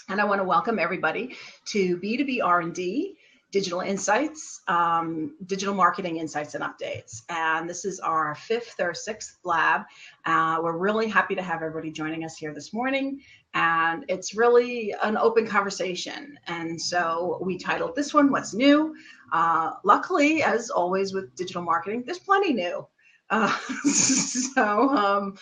And I want to welcome everybody to B2B R&D, Digital Insights, Digital Marketing Insights and Updates. And this is our fifth or sixth Blab. We're really happy to have everybody joining us here this morning. And it's really an open conversation. And so we titled this one, What's New? Luckily, as always with digital marketing, there's plenty new. So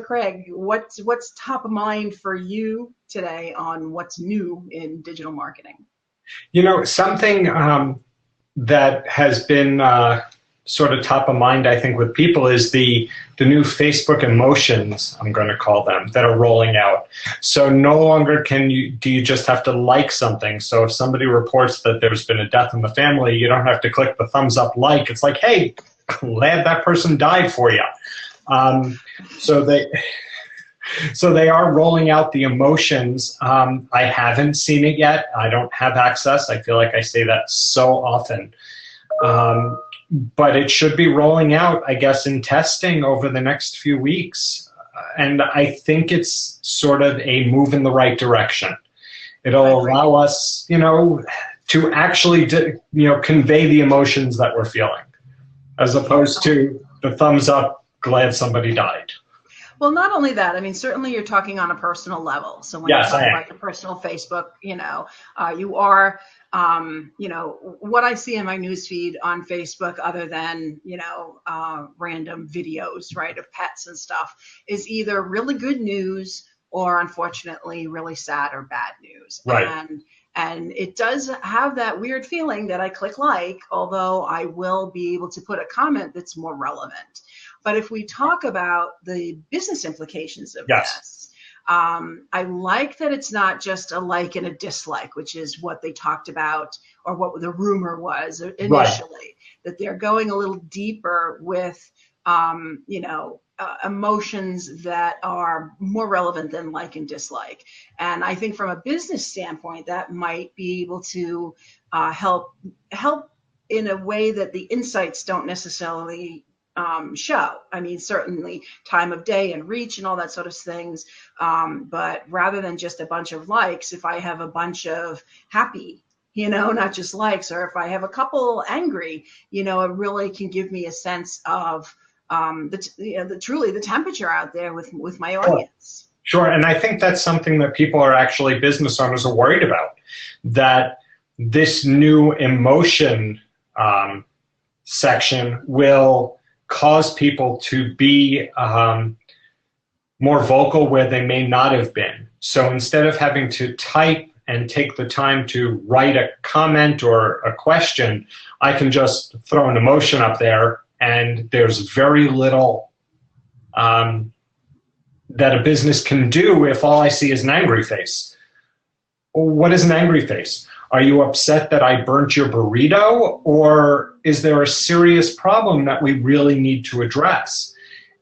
Craig, what's top of mind for you today on what's new in digital marketing? You know, something that has been sort of top of mind, I think, with people is the new Facebook emotions, I'm going to call them, that are rolling out. So no longer do you just have to like something. So if somebody reports that there's been a death in the family, you don't have to click the thumbs up like. It's like, hey, glad that person died for you. So they are rolling out the emotions. I haven't seen it yet. I don't have access. I feel like I say that so often. But it should be rolling out, I guess, in testing over the next few weeks. And I think it's sort of a move in the right direction. It'll allow us, to actually, convey the emotions that we're feeling, as opposed to the thumbs up, glad somebody died. Well, not only that, I mean, certainly you're talking on a personal level. So when you talk about your personal Facebook, you are, what I see in my newsfeed on Facebook, other than, random videos, right, of pets and stuff, is either really good news or unfortunately really sad or bad news. Right. And it does have that weird feeling that I click like, although I will be able to put a comment that's more relevant. But if we talk about the business implications of this, I like that it's not just a like and a dislike, which is what they talked about, or what the rumor was initially, that they're going a little deeper with, emotions that are more relevant than like and dislike. And I think from a business standpoint, that might be able to help in a way that the insights don't necessarily show. I mean, certainly time of day and reach and all that sort of things. But rather than just a bunch of likes, if I have a bunch of happy, not just likes, or if I have a couple angry, it really can give me a sense of truly the temperature out there with my audience. Sure. And I think that's something that people are actually, business owners are worried about, that this new emotion section will cause people to be more vocal where they may not have been. So instead of having to type and take the time to write a comment or a question, I can just throw an emotion up there, and there's very little that a business can do if all I see is an angry face. What is an angry face? Are you upset that I burnt your burrito, or is there a serious problem that we really need to address?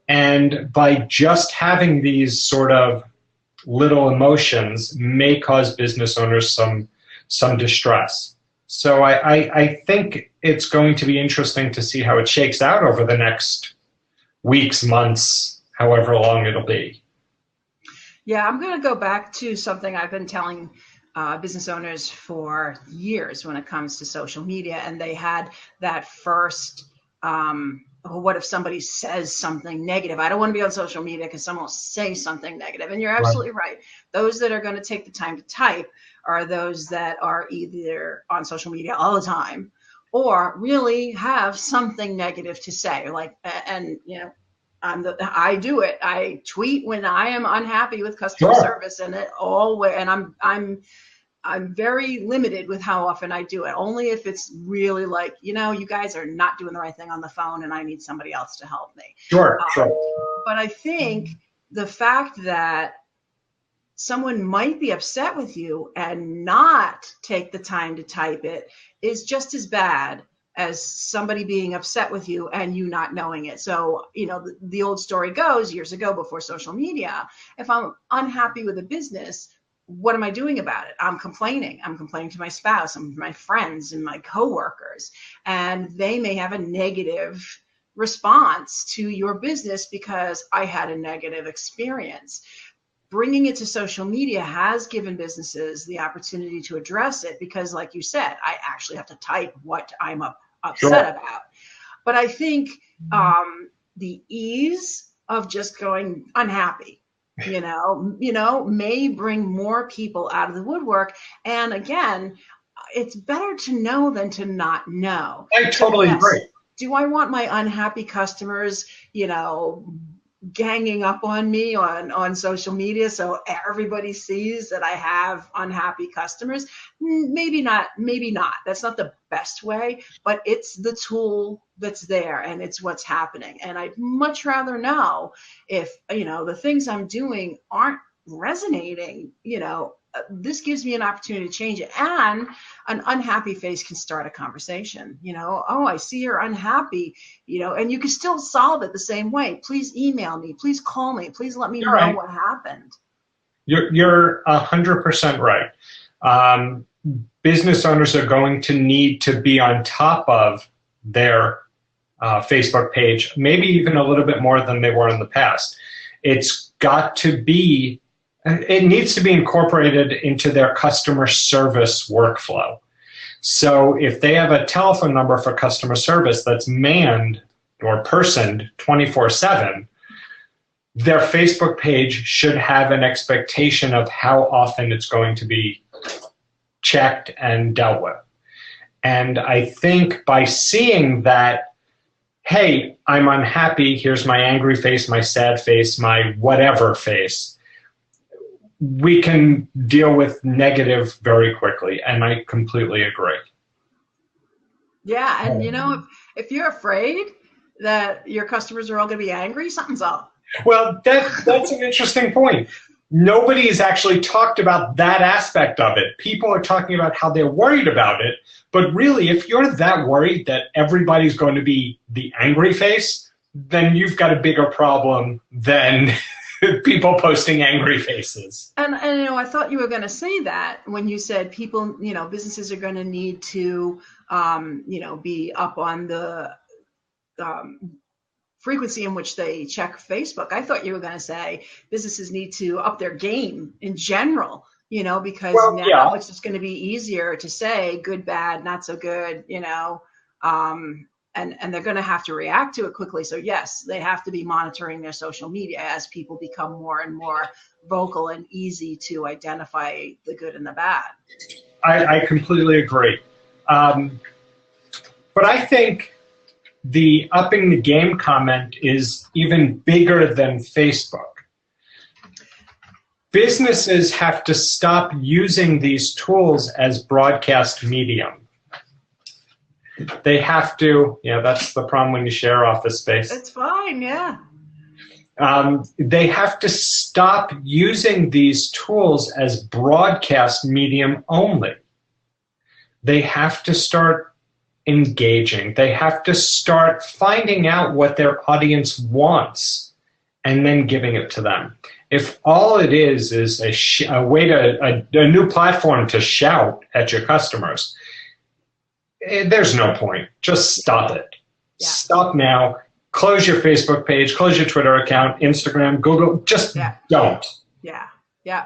And by just having these sort of little emotions may cause business owners some distress. So I think it's going to be interesting to see how it shakes out over the next weeks, months, however long it'll be. Yeah, I'm going to go back to something I've been telling business owners for years when it comes to social media, and they had that first, what if somebody says something negative? I don't want to be on social media because someone will say something negative. And you're absolutely right. Those that are going to take the time to type are those that are either on social media all the time or really have something negative to say. I do it. I tweet when I am unhappy with customer service, and I'm very limited with how often I do it. Only if it's really like, you guys are not doing the right thing on the phone and I need somebody else to help me. Sure. But I think the fact that someone might be upset with you and not take the time to type it is just as bad as somebody being upset with you and you not knowing it. So, the old story goes, years ago before social media, if I'm unhappy with a business, what am I doing about it? I'm complaining. I'm complaining to my spouse and my friends and my coworkers, and they may have a negative response to your business because I had a negative experience. bringing it to social media has given businesses the opportunity to address it, because like you said, I actually have to type what I'm upset about. But I think the ease of just going unhappy, may bring more people out of the woodwork. And again, it's better to know than to not know. I totally agree. Do I want my unhappy customers, ganging up on me on social media so everybody sees that I have unhappy customers? Maybe not. That's not the best way, but it's the tool that's there and it's what's happening. And I'd much rather know if, the things I'm doing aren't resonating, this gives me an opportunity to change it. And an unhappy face can start a conversation, oh, I see you're unhappy, and you can still solve it the same way. Please email me, please call me, please let me know what happened. You're 100% right. Business owners are going to need to be on top of their Facebook page, maybe even a little bit more than they were in the past. It needs to be incorporated into their customer service workflow. So if they have a telephone number for customer service that's manned or personed 24/7, their Facebook page should have an expectation of how often it's going to be checked and dealt with. And I think by seeing that, hey, I'm unhappy, here's my angry face, my sad face, my whatever face, we can deal with negative very quickly, and I completely agree. Yeah, and if you're afraid that your customers are all going to be angry, something's up. Well, that's an interesting point. Nobody's actually talked about that aspect of it. People are talking about how they're worried about it, but really, if you're that worried that everybody's going to be the angry face, then you've got a bigger problem than people posting angry faces. And I thought you were going to say that when you said people, businesses are going to need to, be up on the frequency in which they check Facebook. I thought you were going to say businesses need to up their game in general, because now it's just going to be easier to say good, bad, not so good, and they're going to have to react to it quickly. So yes, they have to be monitoring their social media as people become more and more vocal and easy to identify the good and the bad. I completely agree. But I think the upping the game comment is even bigger than Facebook. Businesses have to stop using these tools as broadcast medium. They have to, that's the problem when you share office space. It's fine, yeah. They have to stop using these tools as broadcast medium only. They have to start engaging. They have to start finding out what their audience wants and then giving it to them. If all it is a way to, a new platform to shout at your customers, there's no point. Just stop it. Yeah. Stop now. Close your Facebook page, close your Twitter account, Instagram, Google, just don't. Yeah,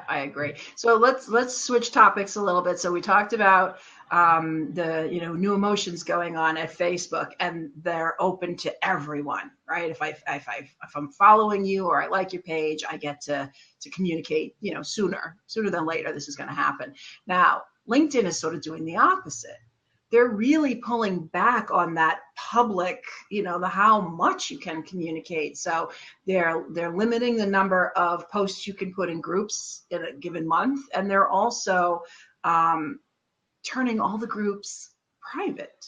I agree. So let's switch topics a little bit. So we talked about the new emotions going on at Facebook, and they're open to everyone, right? If I'm following you or I like your page, I get to communicate, sooner than later. This is going to happen. Now, LinkedIn is sort of doing the opposite. They're really pulling back on that public, the how much you can communicate. So they're limiting the number of posts you can put in groups in a given month, and they're also turning all the groups private.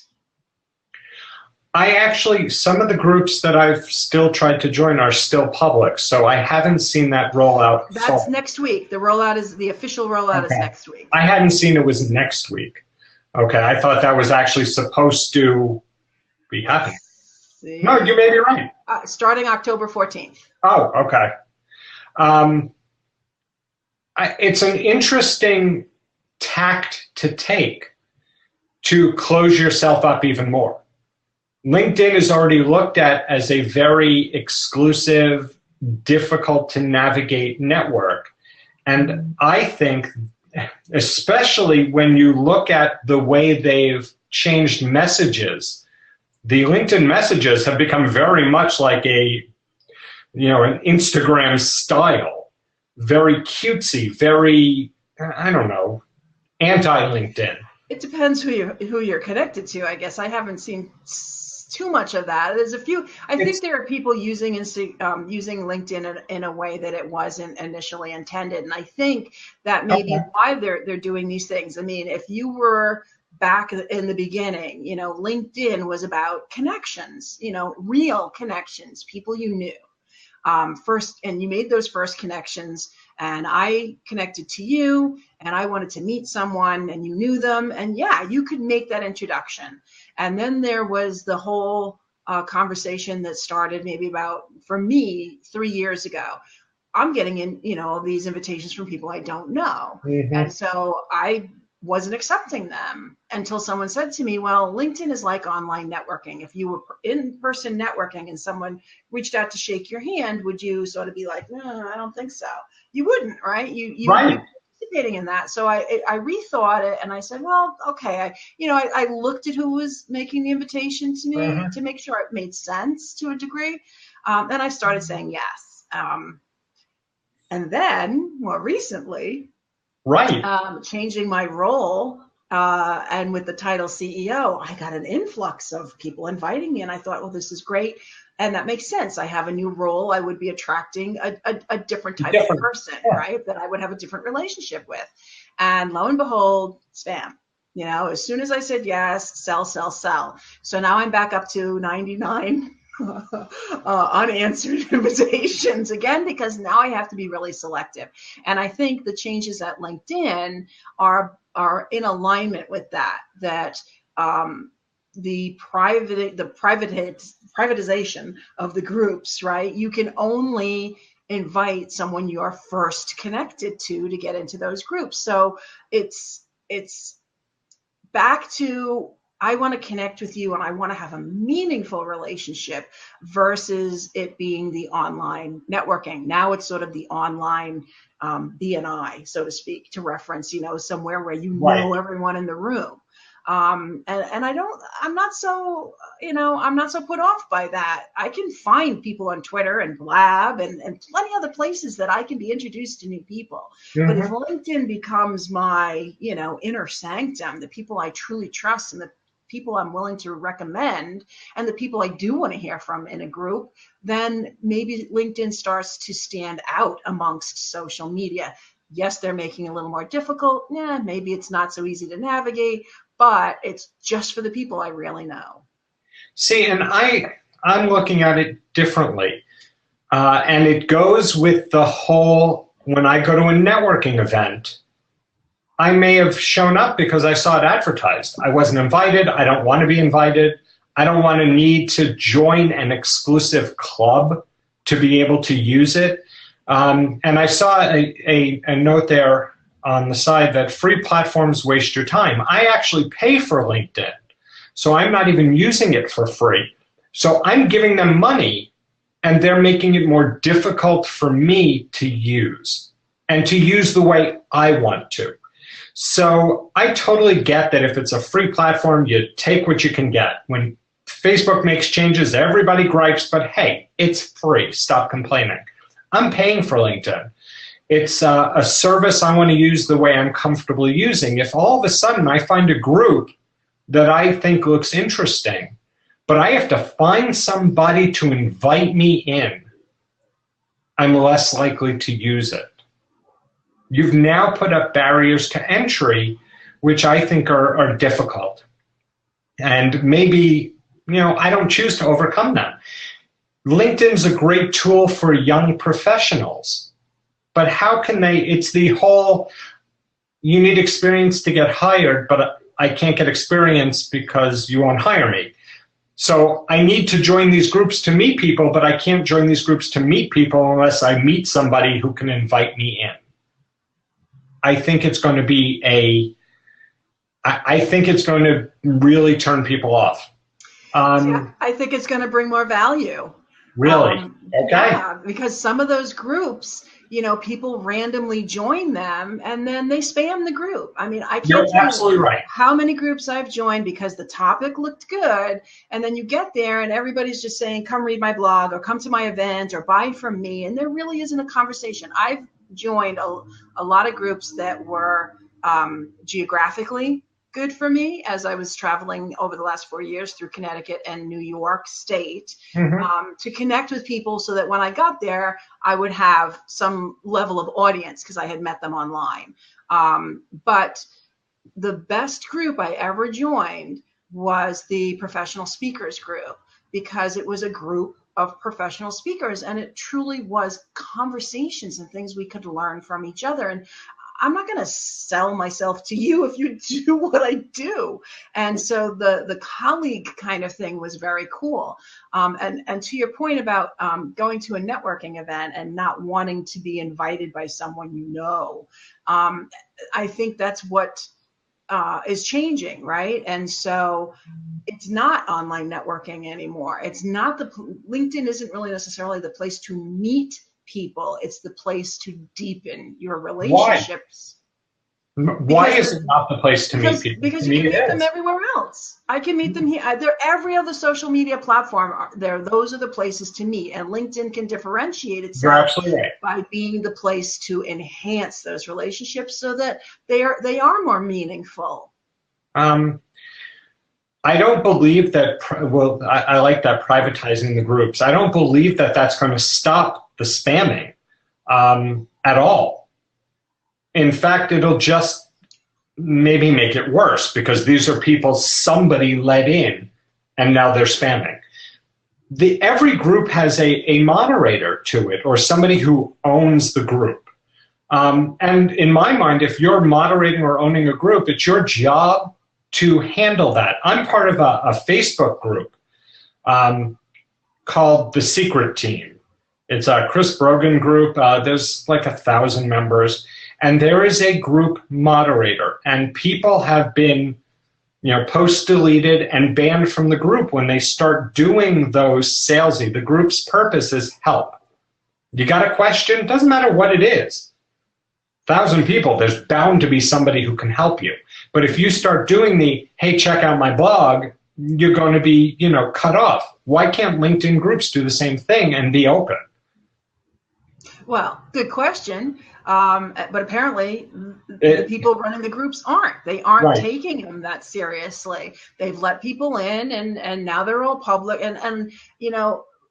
Some of the groups that I've still tried to join are still public, so I haven't seen that rollout. That's next week. The official rollout is next week. I hadn't seen it was next week. Okay, I thought that was actually supposed to be happening. No, you may be right. Starting October 14th. Oh, okay. It's an interesting tact to take to close yourself up even more. LinkedIn is already looked at as a very exclusive, difficult to navigate network. And I think, especially when you look at the way they've changed messages, the LinkedIn messages have become very much like an Instagram style, very cutesy, very, I don't know, anti-LinkedIn. It depends who you're connected to, I guess. I haven't seen too much of that. There's a few. I think there are people using LinkedIn in a way that it wasn't initially intended, and I think that may be why they're doing these things. I mean, if you were back in the beginning, LinkedIn was about connections, real connections, people you knew. First, and you made those first connections, and I connected to you, and I wanted to meet someone, and you knew them, and yeah, you could make that introduction. And then there was the whole conversation that started maybe about, for me, 3 years ago. I'm getting in, all these invitations from people I don't know, and so I wasn't accepting them until someone said to me, well, LinkedIn is like online networking. If you were in-person networking and someone reached out to shake your hand, would you sort of be like, no, I don't think so? You wouldn't, right? You right. Would be participating in that. So I rethought it, and I said, well, okay. I looked at who was making the invitation to me to make sure it made sense to a degree. Then I started saying yes. And then more recently, changing my role, and with the title CEO, I got an influx of people inviting me, and I thought, well, this is great, and that makes sense. I have a new role. I would be attracting a different type of person, right? That I would have a different relationship with, and lo and behold, spam. As soon as I said yes, sell. So now I'm back up to 99 unanswered invitations again, because now I have to be really selective. And I think the changes at LinkedIn are in alignment with that the privatization of the groups, right? You can only invite someone you are first connected to get into those groups. So it's back to, I want to connect with you and I want to have a meaningful relationship versus it being the online networking. Now it's sort of the online BNI, so to speak, to reference, somewhere where know everyone in the room. And I'm not so put off by that. I can find people on Twitter and Blab and plenty other places that I can be introduced to new people. But if LinkedIn becomes my, inner sanctum, the people I truly trust and the people I'm willing to recommend and the people I do want to hear from in a group, then maybe LinkedIn starts to stand out amongst social media. Yes, they're making it a little more difficult. Yeah, maybe it's not so easy to navigate, but it's just for the people I really know. See, and I'm looking at it differently. And it goes with the whole, when I go to a networking event, I may have shown up because I saw it advertised. I wasn't invited. I don't want to be invited. I don't want to need to join an exclusive club to be able to use it. And I saw a note there on the side that free platforms waste your time. I actually pay for LinkedIn, so I'm not even using it for free. So I'm giving them money, and they're making it more difficult for me to use, and to use the way I want to. So I totally get that if it's a free platform, you take what you can get. When Facebook makes changes, everybody gripes, but hey, it's free. Stop complaining. I'm paying for LinkedIn. It's a service I want to use the way I'm comfortable using. If all of a sudden I find a group that I think looks interesting, but I have to find somebody to invite me in, I'm less likely to use it. You've now put up barriers to entry, which I think are difficult. And maybe, I don't choose to overcome them. LinkedIn's a great tool for young professionals, but how can it's the whole, you need experience to get hired, but I can't get experience because you won't hire me. So I need to join these groups to meet people, but I can't join these groups to meet people unless I meet somebody who can invite me in. I think it's going to be I think it's going to really turn people off. I think it's going to bring more value. Really? Okay. Yeah, because some of those groups, people randomly join them and then they spam the group. I mean, I You're can't tell absolutely you right. how many groups I've joined because the topic looked good, and then you get there and everybody's just saying, come read my blog or come to my event or buy from me, and there really isn't a conversation. I've joined a lot of groups that were geographically good for me as I was traveling over the last 4 years through Connecticut and New York State, to connect with people so that when I got there, I would have some level of audience because I had met them online. But the best group I ever joined was the professional speakers group, because it was a group of professional speakers and it truly was conversations and things we could learn from each other. And I'm not going to sell myself to you if you do what I do. And so the colleague kind of thing was very cool. And to your point about going to a networking event and not wanting to be invited by someone I think that's what is changing, right? And so it's not online networking anymore. It's not LinkedIn isn't really necessarily the place to meet people. It's the place to deepen your relationships. Why is it not the place to meet people? Because you can meet them everywhere else. I can meet them here. Every other social media platform, those are the places to meet. And LinkedIn can differentiate itself by being the place to enhance those relationships so that they are more meaningful. I don't believe that, I like that, privatizing the groups. I don't believe that that's going to stop the spamming at all. In fact, it'll just maybe make it worse because these are people somebody let in and now they're spamming. Every group has a moderator to it or somebody who owns the group. And in my mind, if you're moderating or owning a group, it's your job to handle that. I'm part of a Facebook group called The Secret Team. It's a Chris Brogan group. There's like 1,000 members. And there is a group moderator. And people have been post deleted and banned from the group when they start doing those salesy. The group's purpose is help. You got a question? Doesn't matter what it is. 1,000 people, there's bound to be somebody who can help you. But if you start doing hey, check out my blog, you're going to be, cut off. Why can't LinkedIn groups do the same thing and be open? Well, good question. But apparently the people running the groups aren't. They aren't taking them that seriously. They've let people in and now they're all public. And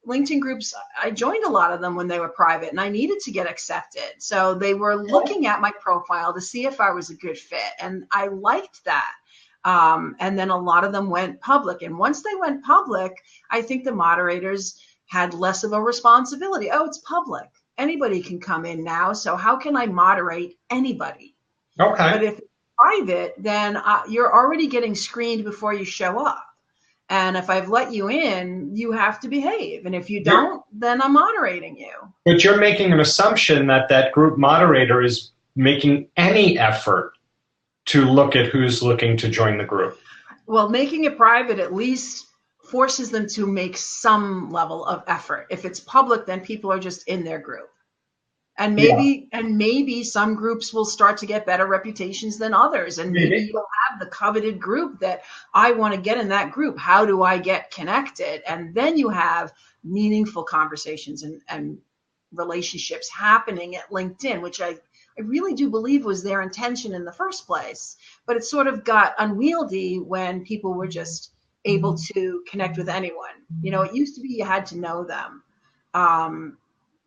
LinkedIn groups, I joined a lot of them when they were private and I needed to get accepted. So they were looking at my profile to see if I was a good fit. And I liked that. And then a lot of them went public. And once they went public, I think the moderators had less of a responsibility. Oh, it's public. Anybody can come in now. So how can I moderate anybody? Okay. But if it's private, then you're already getting screened before you show up. And if I've let you in, you have to behave. And if you don't, then I'm moderating you. But you're making an assumption that that group moderator is making any effort to look at who's looking to join the group. Well, making it private at least forces them to make some level of effort. If it's public, then people are just in their group. And maybe some groups will start to get better reputations than others. And maybe you'll have the coveted group that I want to get in that group. How do I get connected? And then you have meaningful conversations and relationships happening at LinkedIn, which I really do believe was their intention in the first place. But it sort of got unwieldy when people were just able to connect with anyone. It used to be you had to know them.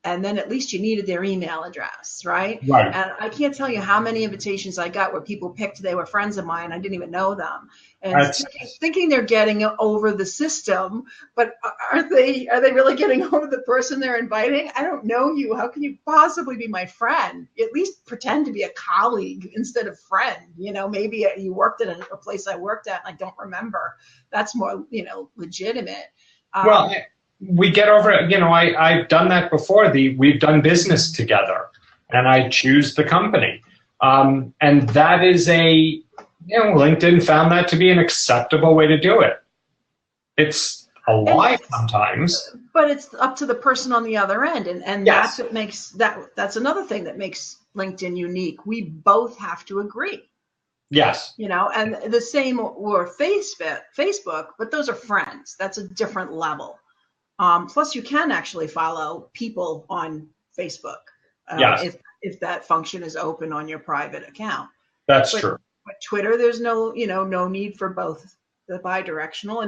And then at least you needed their email address, right? And I can't tell you how many invitations I got where people picked they were friends of mine. I didn't even know them. And thinking they're getting over the system, but are they really getting over the person they're inviting? I don't know you. How can you possibly be my friend? At least pretend to be a colleague instead of friend. Maybe you worked at a place I worked at and I don't remember. That's more, legitimate. We get over it. I've done that before. We've done business together, and I choose the company. And that is LinkedIn found that to be an acceptable way to do it. a lie sometimes. But it's up to the person on the other end, and Yes. that's what makes that's another thing that makes LinkedIn unique. We both have to agree. Yes. And the same or Facebook, but those are friends. That's a different level. Plus, you can actually follow people on Facebook Yes. if that function is open on your private account. That's true. But Twitter, there's no need for both the bi-directional,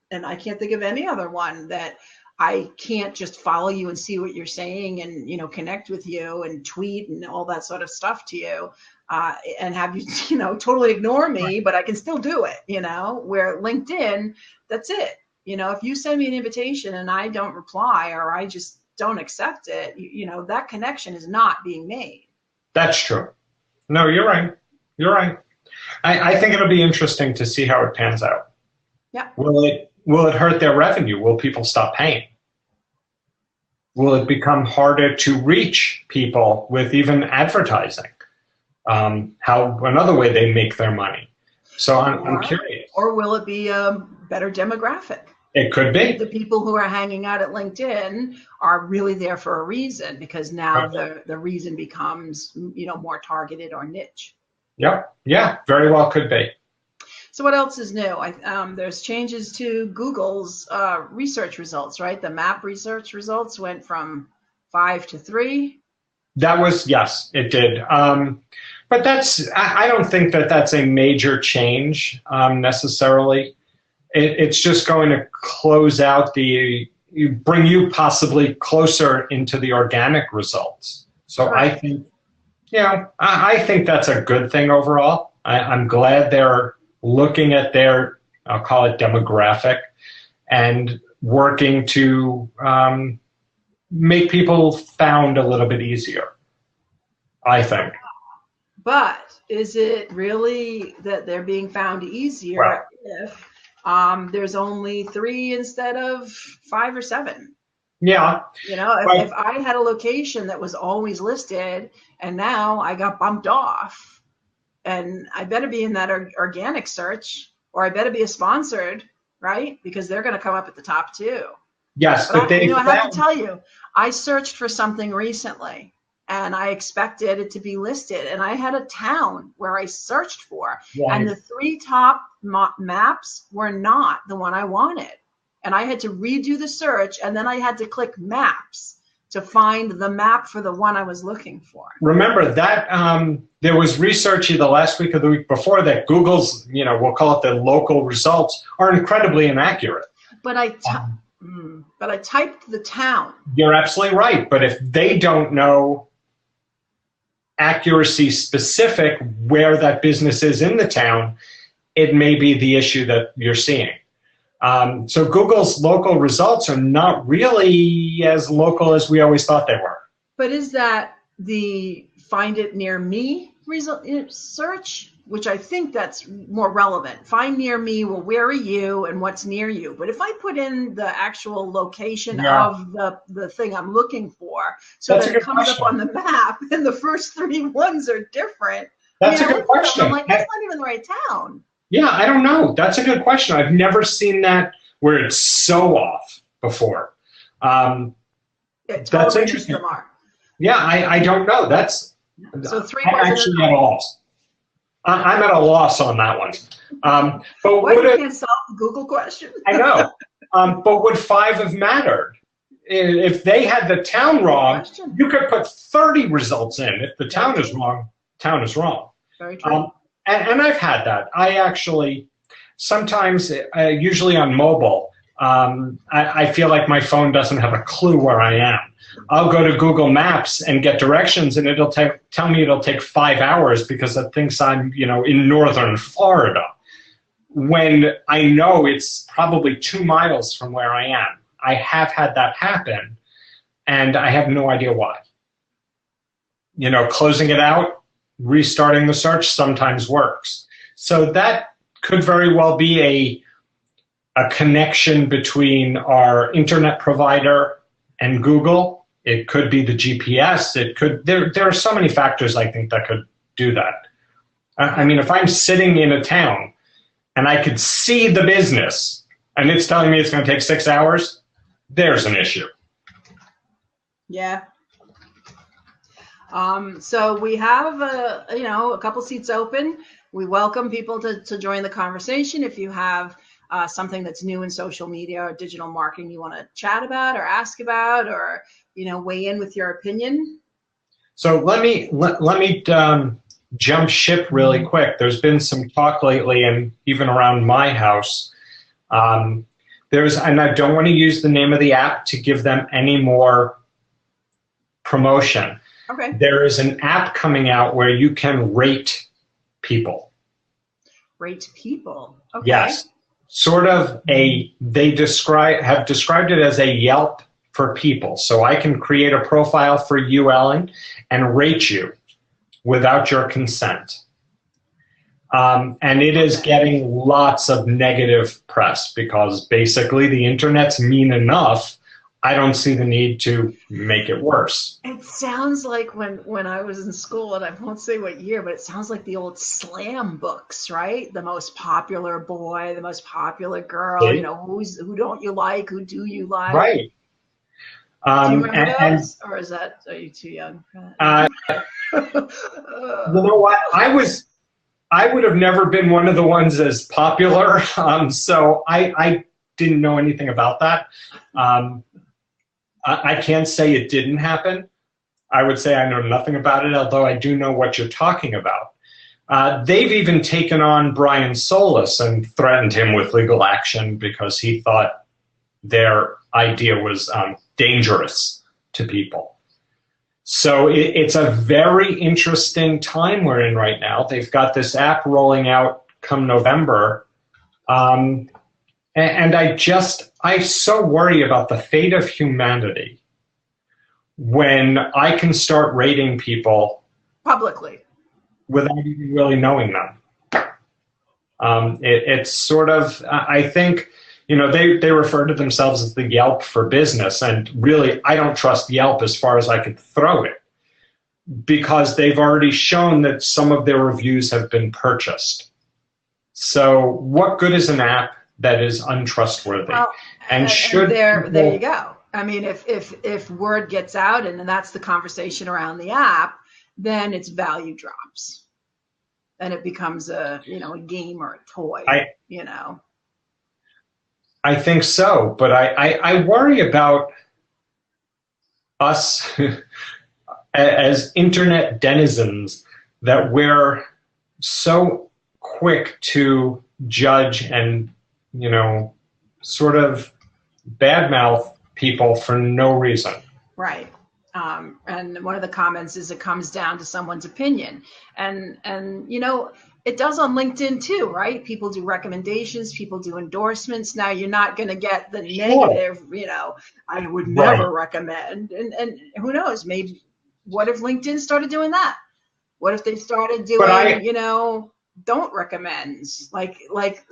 and I can't think of any other one that I can't just follow you and see what you're saying and connect with you and tweet and all that sort of stuff to you, and have you totally ignore me, but I can still do it. Where LinkedIn, that's it. If you send me an invitation and I don't reply or I just don't accept it, that connection is not being made. That's true. No, you're right. You're right. I think it'll be interesting to see how it pans out. Yeah. Will it hurt their revenue? Will people stop paying? Will it become harder to reach people with even advertising? Another way they make their money. So I'm curious. Or will it be a better demographic? It could be. The people who are hanging out at LinkedIn are really there for a reason, because now the reason becomes more targeted or niche. Yep. Yeah, very well could be. So what else is new? There's changes to Google's research results, right? The map research results went from 5 to 3. Yes, it did. But I don't think that's a major change necessarily. It's just going to close out bring you possibly closer into the organic results. So right. I think that's a good thing overall. I'm glad they're looking at their, I'll call it demographic, and working to make people found a little bit easier, I think. But is it really that they're being found easier if there's only 3 instead of 5 or 7? Yeah. If I had a location that was always listed and now I got bumped off, and I better be in that organic search, or I better be a sponsored, right? Because they're going to come up at the top too. Yes, but I have to tell you, I searched for something recently and I expected it to be listed, and I had a town where I searched for, and the 3 top maps were not the one I wanted. And I had to redo the search, and then I had to click maps to find the map for the one I was looking for. Remember that there was research either last week or the week before that Google's, we'll call it the local results, are incredibly inaccurate. But I typed the town. You're absolutely right. But if they don't know accuracy specific where that business is in the town, it may be the issue that you're seeing. So Google's local results are not really as local as we always thought they were. But is that the find it near me search, which I think that's more relevant? Find near me, well, where are you and what's near you? But if I put in the actual location of the thing I'm looking for, so that it comes up on the map, and the first 3 ones are different. That's a good question. I'm like, that's not even the right town. Yeah, I don't know. That's a good question. I've never seen that where it's so off before. That's interesting. Yeah, I don't know. So 3 I'm actually at a loss. I'm at a loss on that one. But why you can't solve the Google question? I know. But would 5 have mattered? If they had the town wrong, you could put 30 results in. If the town is wrong, town is wrong. Very true. And I've had that. I actually, sometimes, usually on mobile, I feel like my phone doesn't have a clue where I am. I'll go to Google Maps and get directions, and it'll tell me it'll take 5 hours because it thinks I'm, in northern Florida, when I know it's probably 2 miles from where I am. I have had that happen, and I have no idea why. Closing it out, restarting the search sometimes works. So that could very well be a connection between our internet provider and Google. It could be the GPS. There are so many factors I think that could do that. I mean, if I'm sitting in a town and I could see the business, and it's telling me it's going to take 6 hours, there's an issue. Yeah. So we have a couple seats open. We welcome people to join the conversation. If you have something that's new in social media or digital marketing you want to chat about or ask about, or weigh in with your opinion. So let me jump ship really quick. There's been some talk lately, and even around my house, and I don't want to use the name of the app to give them any more promotion. Okay. There is an app coming out where you can rate people. Rate people. Okay. Yes. Sort of they have described it as a Yelp for people. So I can create a profile for you, Ellen, and rate you without your consent. And it is getting lots of negative press because basically the internet's mean enough. I don't see the need to make it worse. It sounds like when I was in school, and I won't say what year, but it sounds like the old slam books, right? The most popular boy, the most popular girl, Yeah. who don't you like, who do you like? Right. Do you remember those? Or are you too young for that? You know what? I would have never been one of the ones as popular, so I didn't know anything about that. I can't say it didn't happen. I would say I know nothing about it, although I do know what you're talking about. They've even taken on Brian Solis and threatened him with legal action because he thought their idea was dangerous to people. So it's a very interesting time we're in right now. They've got this app rolling out come November. And I so worry about the fate of humanity when I can start rating people publicly without even really knowing them. It's sort of, I think, they refer to themselves as the Yelp for business, and really I don't trust Yelp as far as I could throw it because they've already shown that some of their reviews have been purchased. What good is an app that is untrustworthy? Well, and there you go. I mean, if word gets out and that's the conversation around the app, then its value drops, and it becomes a game or a toy. I think so, but I worry about us as internet denizens that we're so quick to judge and sort of badmouth people for no reason. Right. And one of the comments is it comes down to someone's opinion. And it does on LinkedIn too, right? People do recommendations, people do endorsements. Now you're not going to get the negative, I would never recommend. And who knows, maybe what if LinkedIn started doing that? What if they started doing, don't recommends, like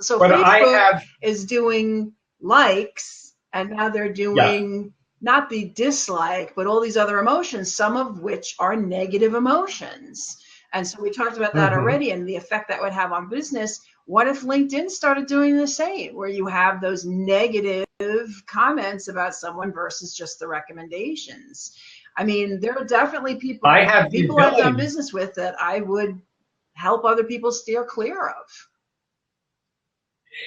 so Facebook is doing likes, and now they're doing not the dislike, but all these other emotions, some of which are negative emotions. And so we talked about that already, and the effect that would have on business. What if LinkedIn started doing the same, where you have those negative comments about someone versus just the recommendations? I mean, there are definitely people I've done business with that I would help other people steer clear of.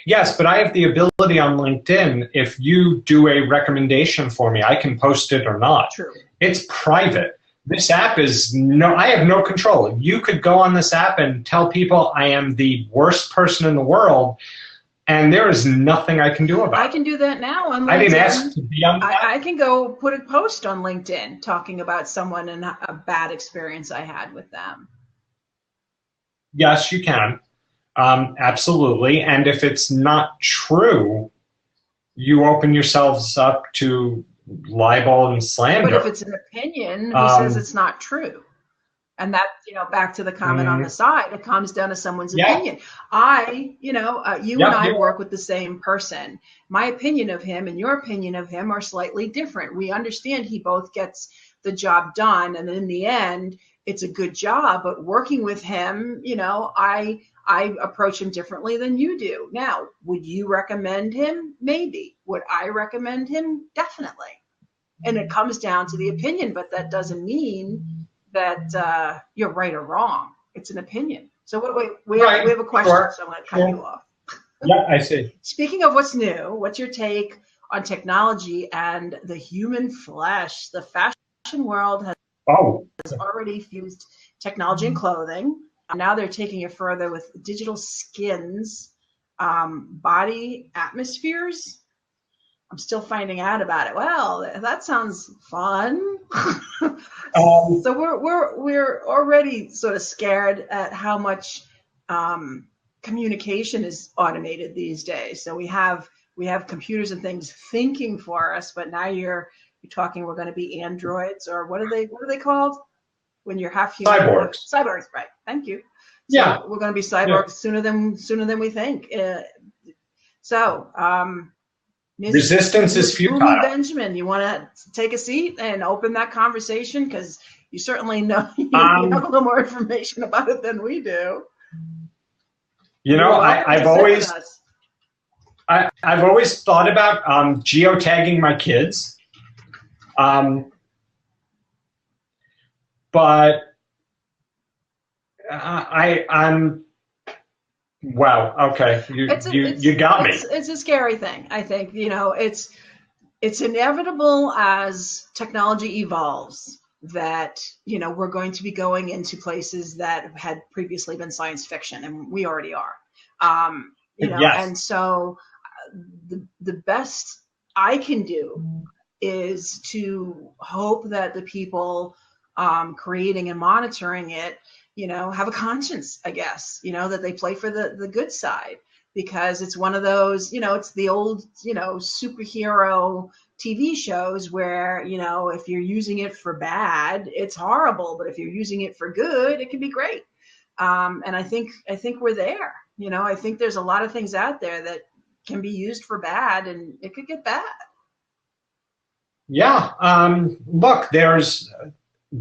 Yes, but I have the ability on LinkedIn, if you do a recommendation for me, I can post it or not. True. It's private. This app I have no control. You could go on this app and tell people I am the worst person in the world, and there is nothing I can do about it. I can do that now on LinkedIn. I didn't ask to be on that. I can go put a post on LinkedIn talking about someone and a bad experience I had with them. Yes, you can. Absolutely. And if it's not true, you open yourselves up to libel and slander. But if it's an opinion, who says it's not true? And that, back to the comment on the side, it comes down to someone's opinion. You and I work with the same person. My opinion of him and your opinion of him are slightly different. We understand he both gets the job done, and in the end, it's a good job. But working with him, I I approach him differently than you do. Now, would you recommend him? Maybe. Would I recommend him? Definitely. And it comes down to the opinion, but that doesn't mean that you're right or wrong. It's an opinion. So we have a question, Sure. so I'm going to cut you off. Yeah, I see. Speaking of what's new, what's your take on technology and the human flesh? The fashion world has already fused technology and clothing. Now they're taking it further with digital skins, body atmospheres. I'm still finding out about it. Well, that sounds fun. So we're already sort of scared at how much communication is automated these days. So we have computers and things thinking for us, but now you're talking we're going to be androids, or what are they called when you're half human? Cyborgs, right? Thank you. So yeah, we're going to be cyborgs sooner than we think. Resistance is futile. Benjamin, you want to take a seat and open that conversation, because you certainly know you have a little more information about it than we do. You know, I've always thought about geotagging my kids, but I'm. Wow. Okay. You got me. It's a scary thing. I think, it's inevitable as technology evolves that, we're going to be going into places that had previously been science fiction, and we already are. Yes. And so the best I can do is to hope that the people creating and monitoring it have a conscience, I guess, that they play for the good side, because it's one of those, it's the old, superhero TV shows where, if you're using it for bad, it's horrible. But if you're using it for good, it can be great. And I think we're there. I think there's a lot of things out there that can be used for bad, and it could get bad. Yeah. Look,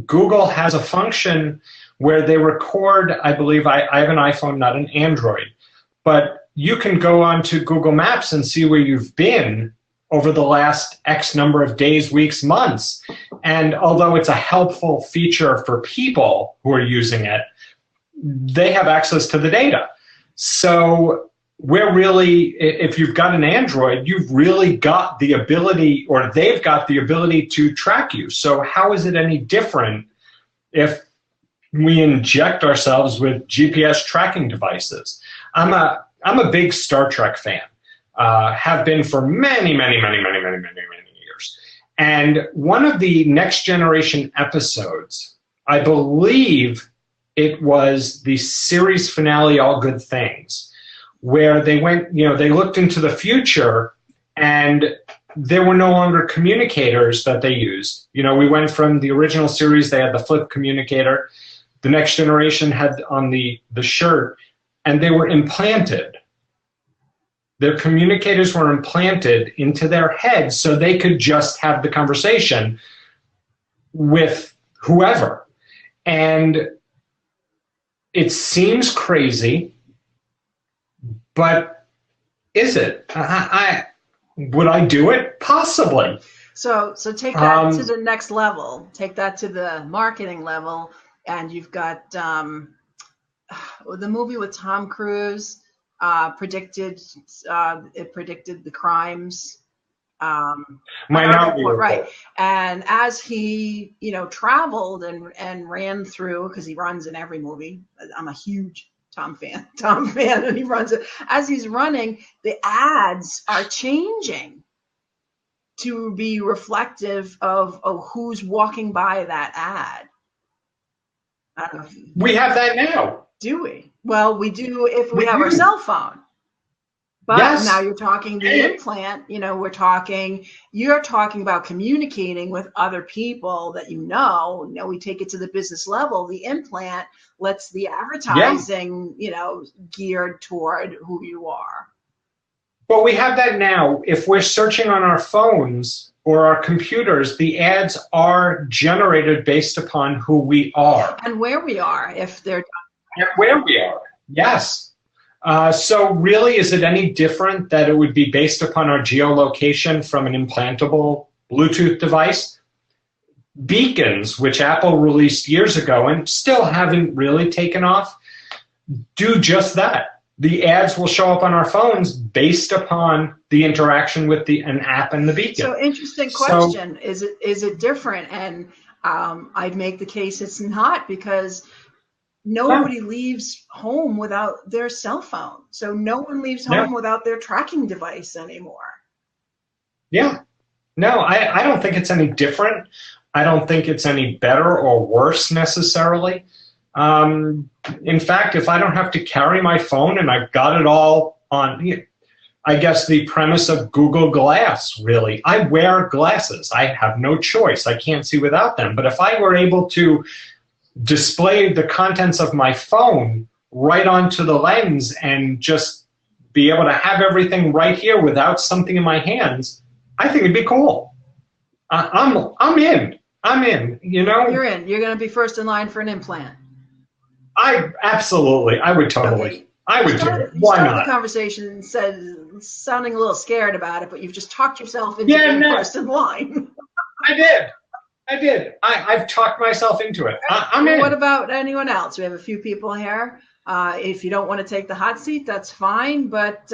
Google has a function where they record, I believe, I have an iPhone, not an Android, but you can go onto Google Maps and see where you've been over the last X number of days, weeks, months. And although it's a helpful feature for people who are using it, they have access to the data. So we're really, if you've got an Android, you've really got the ability, or they've got the ability to track you. So how is it any different if we inject ourselves with GPS tracking devices? I'm a big Star Trek fan, have been for many years. And one of the Next Generation episodes, I believe it was the series finale, All Good Things, where they went, they looked into the future, and there were no longer communicators that they used. We went from the original series, they had the flip communicator. The Next Generation had on the shirt, and they were implanted. Their communicators were implanted into their heads so they could just have the conversation with whoever. And it seems crazy, but is it? Would I do it? Possibly. So take that to the next level. Take that to the marketing level. And you've got the movie with Tom Cruise predicted the crimes. Minority Report. Right. And as he, traveled and ran through, because he runs in every movie. I'm a huge Tom fan, and he runs it. As he's running, the ads are changing to be reflective of who's walking by that ad. We have that now. Do we? Well, we do if we have our cell phone. But yes. Now you're talking the implant, you're talking about communicating with other people that we take it to the business level. The implant lets the advertising, geared toward who you are. But we have that now. If we're searching on our phones or our computers, the ads are generated based upon who we are. And where we are, if they're... And where we are, yes. So really, is it any different that it would be based upon our geolocation from an implantable Bluetooth device? Beacons, which Apple released years ago and still haven't really taken off, do just that. The ads will show up on our phones based upon the interaction with an app and the beacon. So interesting question. So, is it different? And I'd make the case it's not, because nobody leaves home without their cell phone. So no one leaves home without their tracking device anymore. Yeah. No, I don't think it's any different. I don't think it's any better or worse necessarily. In fact, if I don't have to carry my phone and I've got it all on, I guess the premise of Google Glass, really. I wear glasses. I have no choice. I can't see without them. But if I were able to display the contents of my phone right onto the lens and just be able to have everything right here without something in my hands, I think it'd be cool. I'm in. You know. You're in. You're going to be first in line for an implant. Absolutely. I would totally. Okay. I would do it. Why not? The conversation sounding a little scared about it, but you've just talked yourself into being first in line. I did. I've talked myself into it. I'm in. What about anyone else? We have a few people here. If you don't want to take the hot seat, that's fine. But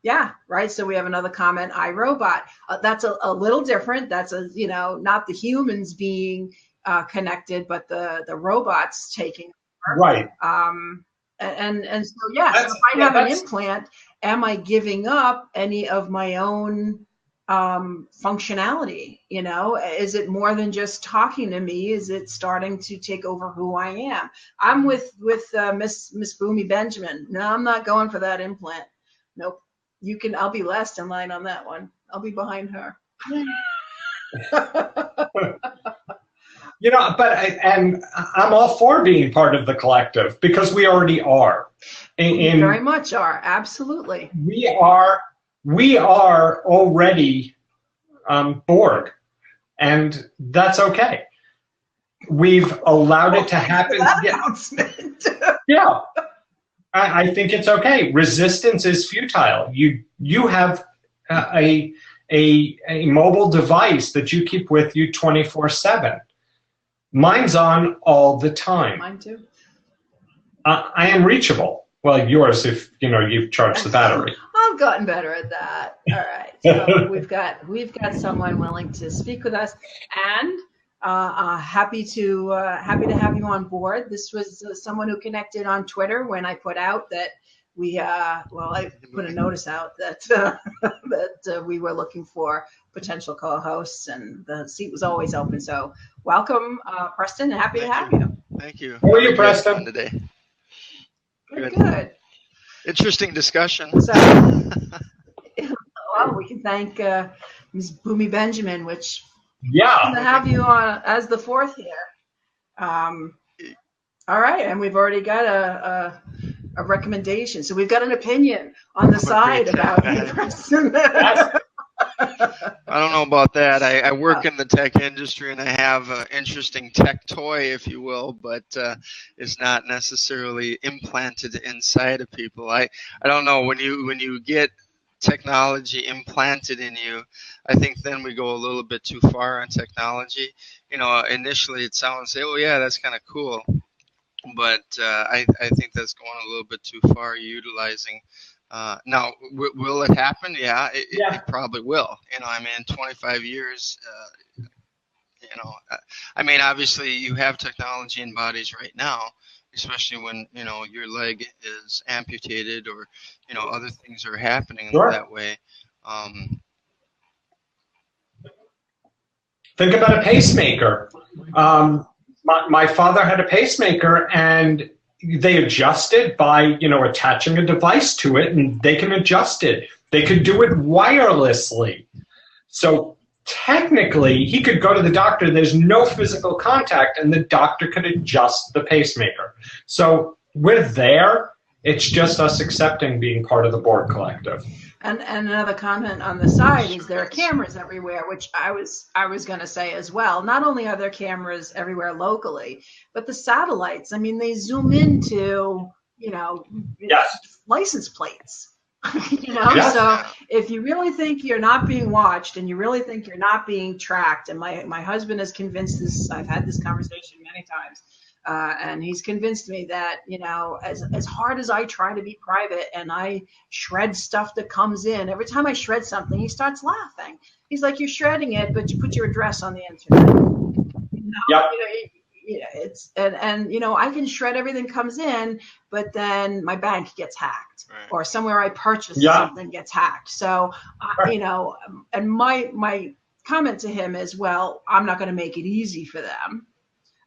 yeah, right. So we have another comment. iRobot. That's a little different. That's not the humans being connected, but the robots taking over. Right. And so yeah. So if I have an implant, am I giving up any of my own functionality? Is it more than just talking to me? Is it starting to take over who I am? I'm with Miss Boomy Benjamin. No, I'm not going for that implant. Nope. I'll be last in line on that one. I'll be behind her. And I'm all for being part of the collective, because we already are. We very much are. Absolutely. We are already Borg, and that's okay. We've allowed it to happen. Announcement. Yeah. I think it's okay. Resistance is futile. You have a mobile device that you keep with you 24/7. Mine's on all the time. Mine too. I am reachable. Well, yours if you've charged the battery. I've gotten better at that. All right. So we've got someone willing to speak with us, and happy to have you on board. This was someone who connected on Twitter when I put out that I put a notice out that that we were looking for potential co-hosts, and the seat was always open. So welcome, Preston. Happy to have you. Thank you. How are you, Preston? Today. Good. Interesting discussion. So, well, we can thank Ms. Boomy Benjamin, which to have you on as the fourth here. All right, and we've already got a recommendation. So we've got an opinion on the side about you, Preston. I don't know about that. I work in the tech industry, and I have an interesting tech toy, if you will, but it's not necessarily implanted inside of people. I don't know, when you get technology implanted in you, I think then we go a little bit too far on technology. Initially it sounds, oh yeah, that's kind of cool, but I think that's going a little bit too far, utilizing. Now, will it happen? Yeah, it probably will. In 25 years, obviously you have technology in bodies right now, especially when, your leg is amputated or, other things are happening that way. Think about a pacemaker. My father had a pacemaker, and they adjusted by, attaching a device to it, and they can adjust it. They could do it wirelessly. So technically, he could go to the doctor. There's no physical contact, and the doctor could adjust the pacemaker. So we're there. It's just us accepting being part of the Borg collective. And another comment on the side is there are cameras everywhere, which I was going to say as well. Not only are there cameras everywhere locally, but the satellites. I mean, they zoom into you know, Yes. license plates. You know, Yes. so if you really think you're not being watched and you really think you're not being tracked, and my husband has convinced this, I've had this conversation many times, and he's convinced me that, you know, as hard as I try to be private and I shred stuff that comes in, every time I shred something, he starts laughing. He's like, you're shredding it, but you put your address on the internet. You know, Yep. It's and you know, I can shred everything comes in, but then my bank gets hacked, Right. or somewhere I purchased Yeah. something gets hacked. So you know, and my comment to him is, well, I'm not going to make it easy for them,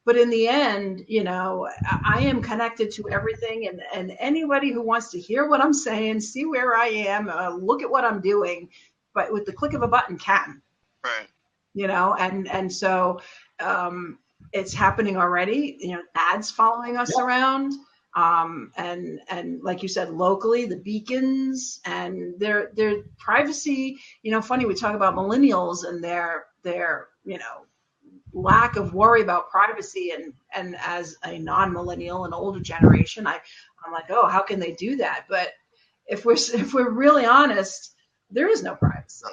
but in the end, you know, I am connected to everything, and anybody who wants to hear what I'm saying, see where I am, look at what I'm doing, but with the click of a button can. Right. You know, and so it's happening already. You know, ads following us around, and like you said, locally, the beacons and their privacy. You know, funny, we talk about millennials and their you know, lack of worry about privacy, and as a non-millennial, an older generation, I'm like, oh, how can they do that? But if we're really honest, there is no privacy.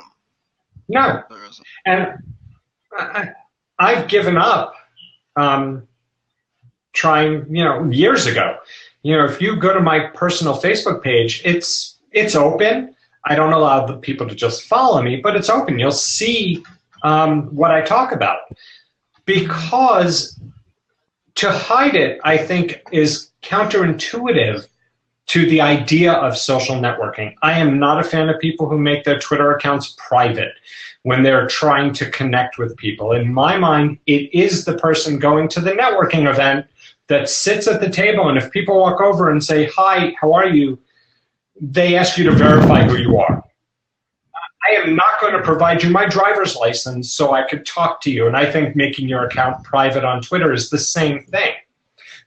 No. There isn't. And I've given up trying, you know, years ago. You know, if you go to my personal Facebook page, it's open. I don't allow the people to just follow me, but it's open. You'll see what I talk about. Because to hide it, I think, is counterintuitive to the idea of social networking. I am not a fan of people who make their Twitter accounts private when they're trying to connect with people. In my mind, it is the person going to the networking event that sits at the table, and if people walk over and say, hi, how are you, they ask you to verify who you are. I am not going to provide you my driver's license so I could talk to you, and I think making your account private on Twitter is the same thing.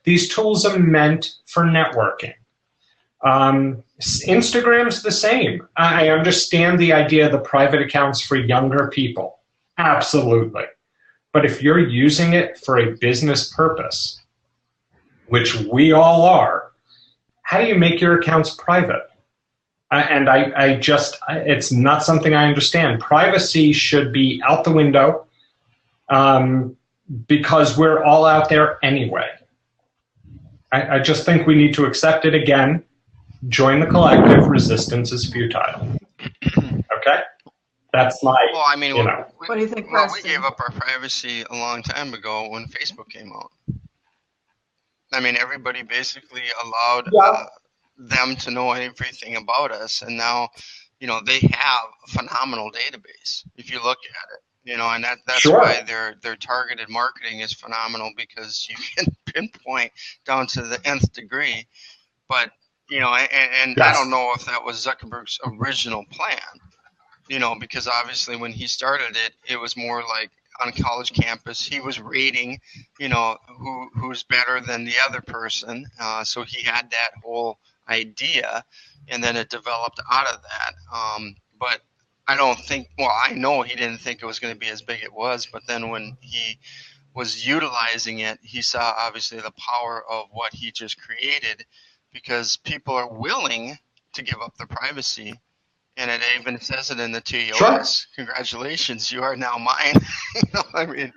These tools are meant for networking. Instagram's the same. I understand the idea of the private accounts for younger people. Absolutely. But if you're using it for a business purpose, which we all are, how do you make your accounts private? And I just, it's not something I understand. Privacy should be out the window because we're all out there anyway. I just think we need to accept it again. Join the collective. Resistance is futile. Okay? That's my, Well, I mean, you know. What do you think, Well, we Preston? gave up our privacy a long time ago when Facebook came out. I mean, everybody basically allowed them to know everything about us, and now, you know, they have a phenomenal database if you look at it. You know, and that's Sure. why their targeted marketing is phenomenal, because you can pinpoint down to the nth degree. But you know, and I don't know if that was Zuckerberg's original plan. You know, because obviously when he started it, it was more like on a college campus, he was rating, you know, who's better than the other person. So he had that whole idea, and then it developed out of that. But I don't think, well, I know he didn't think it was going to be as big it was, but then when he was utilizing it, he saw obviously the power of what he just created, because people are willing to give up their privacy. And it even says it in the TOS. Sure. Congratulations, you are now mine. You know, I mean,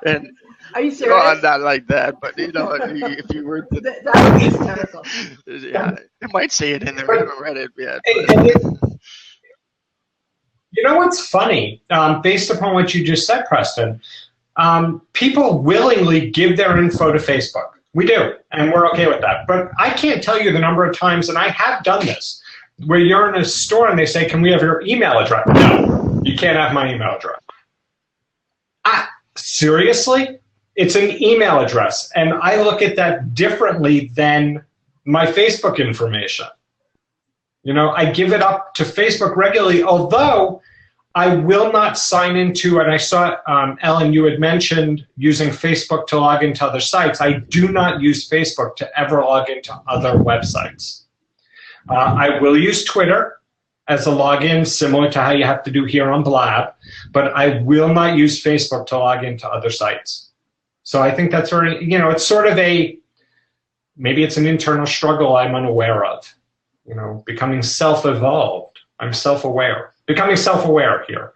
and Are you no, serious? not like that, but you know, if you were to, That would be hysterical. yeah, it might say it in there. I haven't read it yet. You know what's funny? Based upon what you just said, Preston, people willingly give their info to Facebook. We do, and we're okay with that. But I can't tell you the number of times, and I have done this, where you're in a store and they say, can we have your email address? No, you can't have my email address. Seriously? It's an email address, and I look at that differently than my Facebook information. You know, I give it up to Facebook regularly, although I will not sign into, and I saw, Ellen, you had mentioned using Facebook to log into other sites. I do not use Facebook to ever log into other websites. I will use Twitter as a login, similar to how you have to do here on Blab, but I will not use Facebook to log into other sites. So I think that's very, you know, it's sort of a maybe it's an internal struggle I'm unaware of. You know, becoming self-evolved. I'm self-aware. Becoming self-aware here.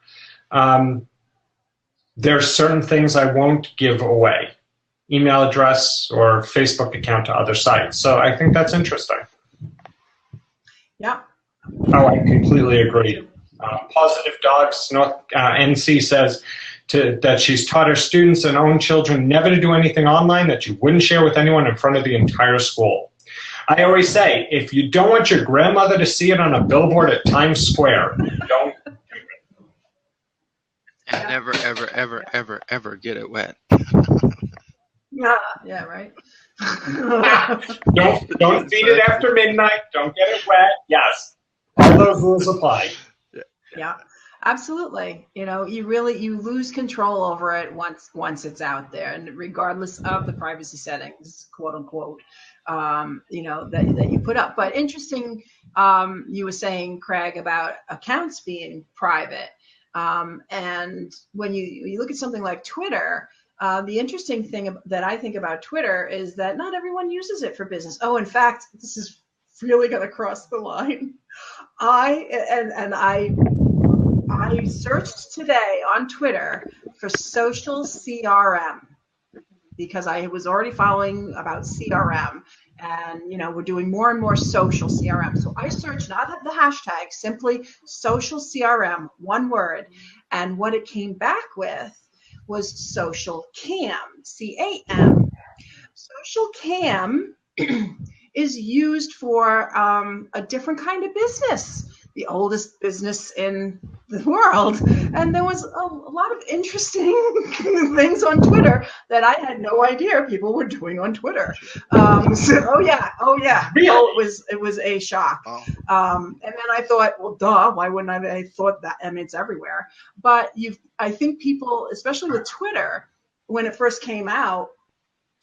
There's certain things I won't give away. Email address or Facebook account to other sites. So I think that's interesting. Yeah. Oh, I completely agree. Positive Dogs North NC says that she's taught her students and own children never to do anything online that you wouldn't share with anyone in front of the entire school. I always say, if you don't want your grandmother to see it on a billboard at Times Square, don't do it. And never, ever, ever, ever, ever get it wet. Yeah, right. Don't feed it after midnight. Don't get it wet. Yes, all those rules apply. Yeah, absolutely. You know, you lose control over it once it's out there, and regardless of the privacy settings, quote unquote, you know, that you put up. But interesting, you were saying, Craig, about accounts being private, and when you look at something like Twitter. The interesting thing that I think about Twitter is that not everyone uses it for business. Oh, in fact, this is really going to cross the line. I searched today on Twitter for social CRM because I was already following about CRM, and you know, we're doing more and more social CRM. So I searched not the hashtag, simply social CRM, one word, and what it came back with was social cam, C-A-M. Social cam is used for a different kind of business, the oldest business in the world. And there was a lot of interesting things on Twitter that I had no idea people were doing on Twitter. Oh yeah. Really? Oh, it was a shock. Oh. And then I thought, well, duh, why wouldn't I thought that? I mean, it's everywhere. But I think people, especially with Twitter, when it first came out,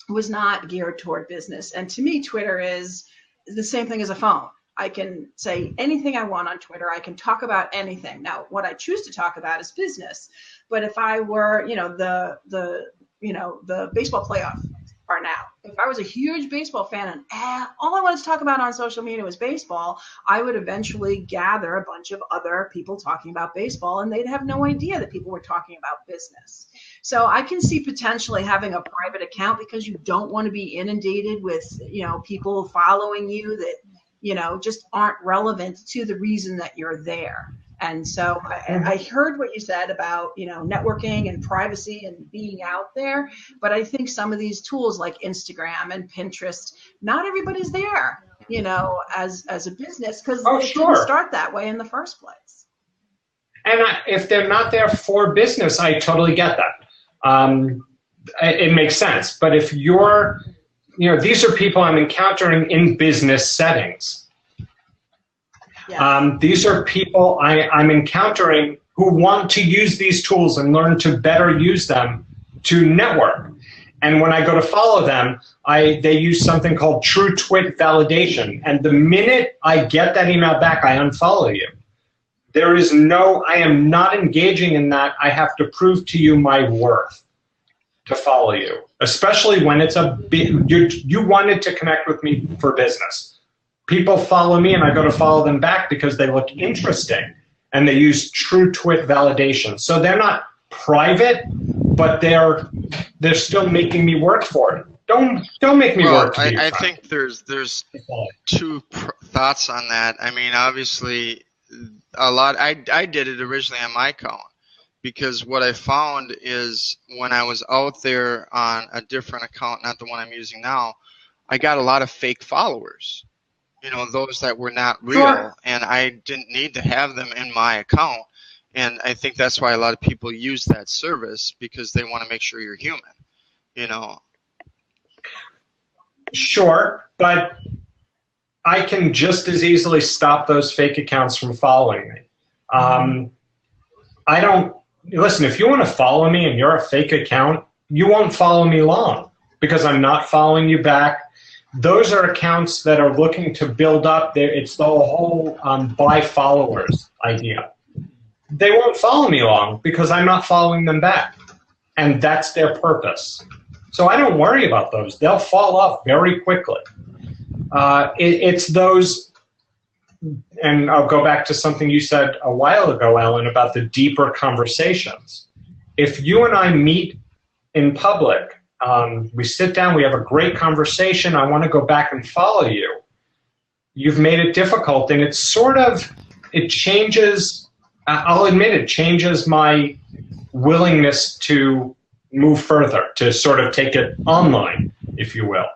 was not geared toward business. And to me, Twitter is the same thing as a phone. I can say anything I want on Twitter. I can talk about anything. Now, what I choose to talk about is business. But if I were, you know, the baseball playoff are now, if I was a huge baseball fan and all I wanted to talk about on social media was baseball, I would eventually gather a bunch of other people talking about baseball, and they'd have no idea that people were talking about business. So I can see potentially having a private account because you don't want to be inundated with, you know, people following you that, you know, just aren't relevant to the reason that you're there. And so I heard what you said about, you know, networking and privacy and being out there. But I think some of these tools like Instagram and Pinterest, not everybody's there, you know, as a business because it didn't start that way in the first place. And if they're not there for business, I totally get that. It makes sense. But if you're, you know, these are people I'm encountering in business settings. Yes. These are people I'm encountering who want to use these tools and learn to better use them to network. And when I go to follow them, they use something called true twit validation. And the minute I get that email back, I unfollow you. There is I am not engaging in that. I have to prove to you my worth to follow you, especially when it's you wanted to connect with me for business. People follow me and I go to follow them back because they look interesting and they use true twit validation. So they're not private, but they're still making me work for it. Don't make me work for you. I think there's two thoughts on that. I mean, obviously, I did it originally on my account because what I found is when I was out there on a different account, not the one I'm using now, I got a lot of fake followers. You know, those that were not real, sure. And I didn't need to have them in my account. And I think that's why a lot of people use that service because they want to make sure you're human, you know. Sure, but I can just as easily stop those fake accounts from following me. Listen, if you want to follow me and you're a fake account, you won't follow me long because I'm not following you back. Those are accounts that are looking to build up. It's the whole buy followers idea. They won't follow me long because I'm not following them back. And that's their purpose. So I don't worry about those. They'll fall off very quickly. It's those, and I'll go back to something you said a while ago, Ellen, about the deeper conversations. If you and I meet in public, we sit down, we have a great conversation, I want to go back and follow you. You've made it difficult, and it's sort of, it changes, I'll admit it changes my willingness to move further, to sort of take it online, if you will.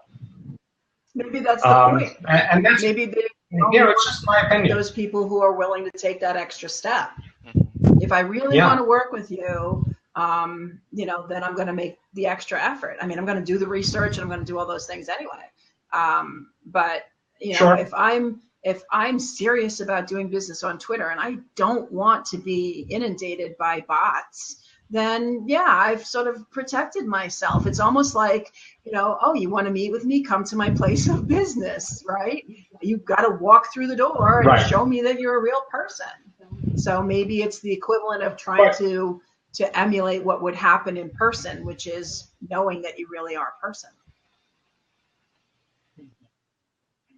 Maybe that's the point. And that's, maybe they, it's just my opinion. Those people who are willing to take that extra step. If I really want to work with you, then I'm going to make the extra effort. I mean, I'm going to do the research and I'm going to do all those things anyway. But if I'm serious about doing business on Twitter and I don't want to be inundated by bots, then I've sort of protected myself. It's almost like, oh, you want to meet with me? Come to my place of business, right? You've got to walk through the door and show me that you're a real person. So maybe it's the equivalent of trying to emulate what would happen in person, which is knowing that you really are a person.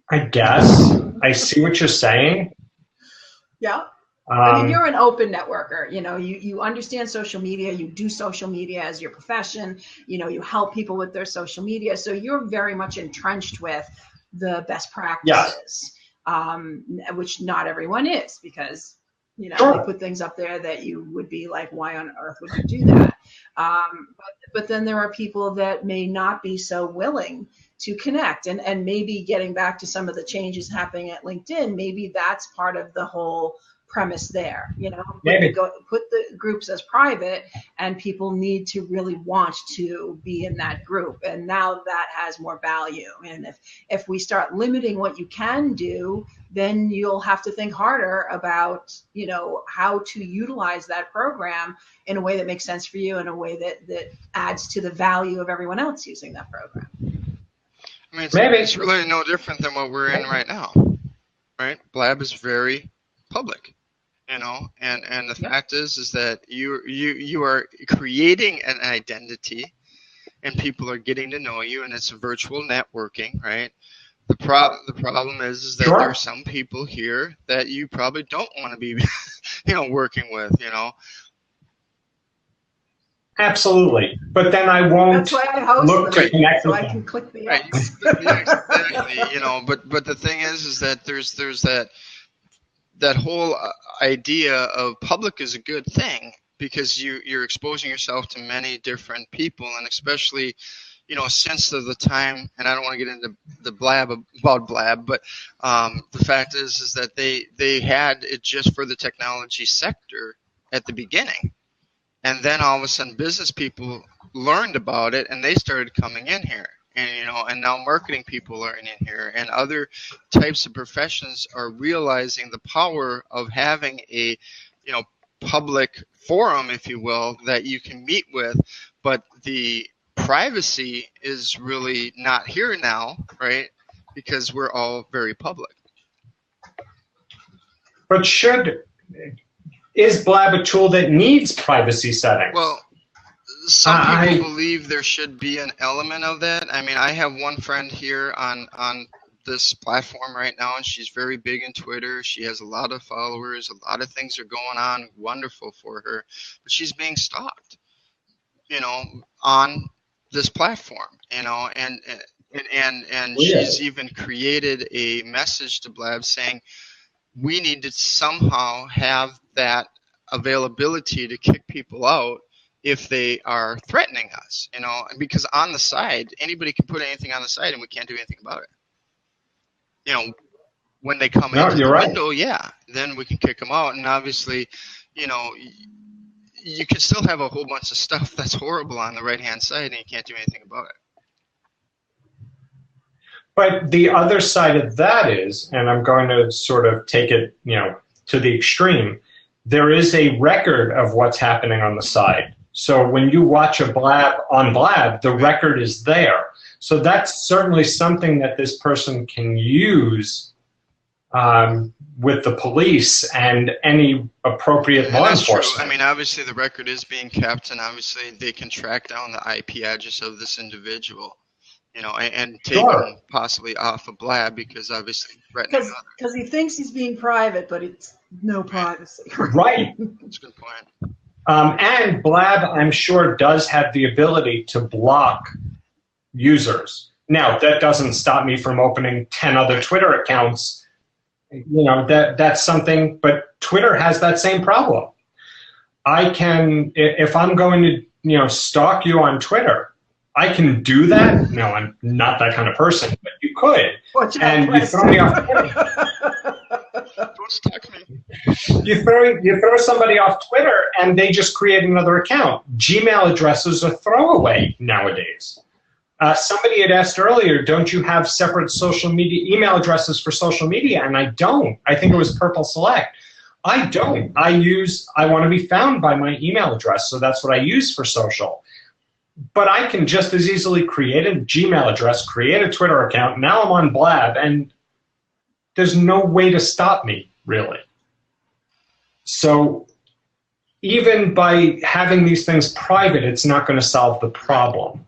I guess I see what you're saying. Yeah. I mean, you're an open networker. You understand social media. You do social media as your profession. You help people with their social media. So you're very much entrenched with the best practices, which not everyone is, because they put things up there that you would be like, why on earth would you do that? But then there are people that may not be so willing to connect, and maybe getting back to some of the changes happening at LinkedIn, maybe that's part of the whole premise there. Maybe put the groups as private, and people need to really want to be in that group, and now that has more value. And if we start limiting what you can do, then you'll have to think harder about how to utilize that program in a way that makes sense for you, in a way that adds to the value of everyone else using that program. I mean, it's really no different than what we're in right now, right? Blab is very public. And the fact is that you are creating an identity, and people are getting to know you, and it's virtual networking, right? The problem is that there are some people here that you probably don't want to be, working with, Absolutely, but then I won't. That's why I host look to connect so with I them. can click the Right, X. exactly, but the thing is that there's that whole idea of public is a good thing, because you're exposing yourself to many different people, and especially since the time, and I don't want to get into the Blab, but the fact is that they had it just for the technology sector at the beginning, and then all of a sudden business people learned about it and they started coming in here. And now marketing people are in here, and other types of professions are realizing the power of having a, public forum, if you will, that you can meet with, but the privacy is really not here now, right? Because we're all very public. But is Blab a tool that needs privacy settings? Well, some people believe there should be an element of that. I mean, I have one friend here on this platform right now, and she's very big in Twitter. She has a lot of followers. A lot of things are going on. Wonderful for her. But she's being stalked, on this platform, and she's even created a message to Blab saying we need to somehow have that availability to kick people out if they are threatening us, because on the side, anybody can put anything on the side and we can't do anything about it. When they come into the window, then we can kick them out. And obviously, you can still have a whole bunch of stuff that's horrible on the right-hand side and you can't do anything about it. But the other side of that is, and I'm going to sort of take it, to the extreme, there is a record of what's happening on the side. So when you watch a Blab on Blab, the record is there. So that's certainly something that this person can use with the police and any appropriate law enforcement. True. I mean, obviously the record is being kept, and obviously they can track down the IP address of this individual, you know, and take him possibly off of Blab, because obviously threatening others. Because he thinks he's being private, but it's no privacy. Right. That's a good point. And Blab, I'm sure, does have the ability to block users. Now, that doesn't stop me from opening 10 other Twitter accounts. You know, that's something, but Twitter has that same problem. I can, if I'm going to, you know, stalk you on Twitter, I can do that. No, I'm not that kind of person, but you could. And you throw me off Twitter. Don't stalk me. You throw somebody off Twitter and they just create another account. Gmail addresses are throwaway nowadays. Somebody had asked earlier, don't you have separate social media email addresses for social media? And I don't. I think it was Purple Select. I don't. I want to be found by my email address, so that's what I use for social. But I can just as easily create a Gmail address, create a Twitter account. Now I'm on Blab, and there's no way to stop me, really. So even by having these things private, it's not going to solve the problem.